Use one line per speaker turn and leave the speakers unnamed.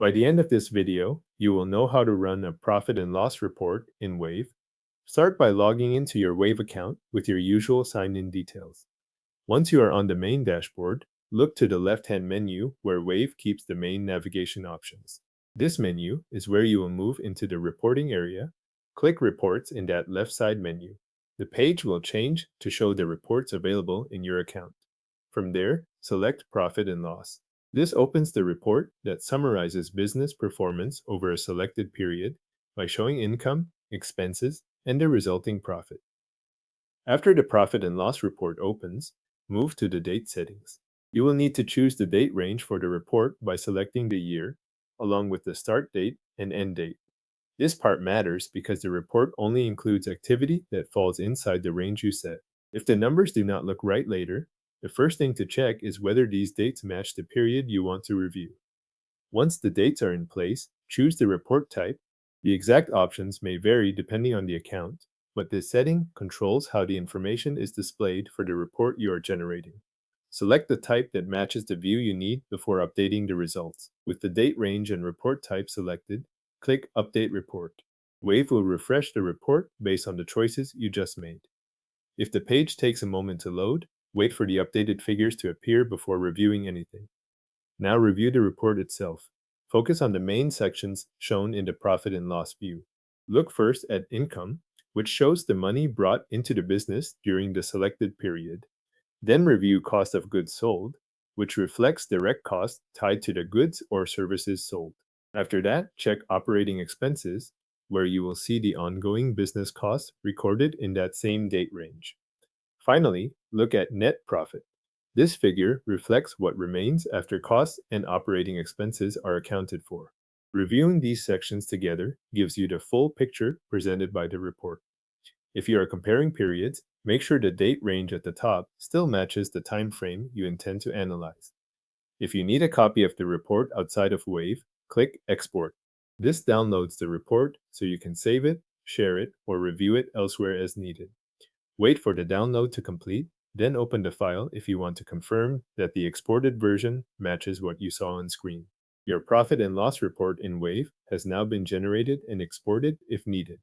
By the end of this video, you will know how to run a profit and loss report in Wave. Start by logging into your Wave account with your usual sign-in details. Once you are on the main dashboard, look to the left-hand menu where Wave keeps the main navigation options. This menu is where you will move into the reporting area. Click Reports in that left side menu. The page will change to show the reports available in your account. From there, select Profit and Loss. This opens the report that summarizes business performance over a selected period by showing income, expenses, and the resulting profit. After the profit and loss report opens, move to the date settings. You will need to choose the date range for the report by selecting the year, along with the start date and end date. This part matters because the report only includes activity that falls inside the range you set. If the numbers do not look right later, the first thing to check is whether these dates match the period you want to review. Once the dates are in place, choose the report type. The exact options may vary depending on the account, but this setting controls how the information is displayed for the report you are generating. Select the type that matches the view you need before updating the results. With the date range and report type selected, click Update Report. Wave will refresh the report based on the choices you just made. If the page takes a moment to load, wait for the updated figures to appear before reviewing anything. Now review the report itself. Focus on the main sections shown in the profit and loss view. Look first at income, which shows the money brought into the business during the selected period. Then review cost of goods sold, which reflects direct costs tied to the goods or services sold. After that, check operating expenses, where you will see the ongoing business costs recorded in that same date range. Finally, look at net profit. This figure reflects what remains after costs and operating expenses are accounted for. Reviewing these sections together gives you the full picture presented by the report. If you are comparing periods, make sure the date range at the top still matches the time frame you intend to analyze. If you need a copy of the report outside of Wave, click Export. This downloads the report so you can save it, share it, or review it elsewhere as needed. Wait for the download to complete, then open the file if you want to confirm that the exported version matches what you saw on screen. Your profit and loss report in Wave has now been generated and exported if needed.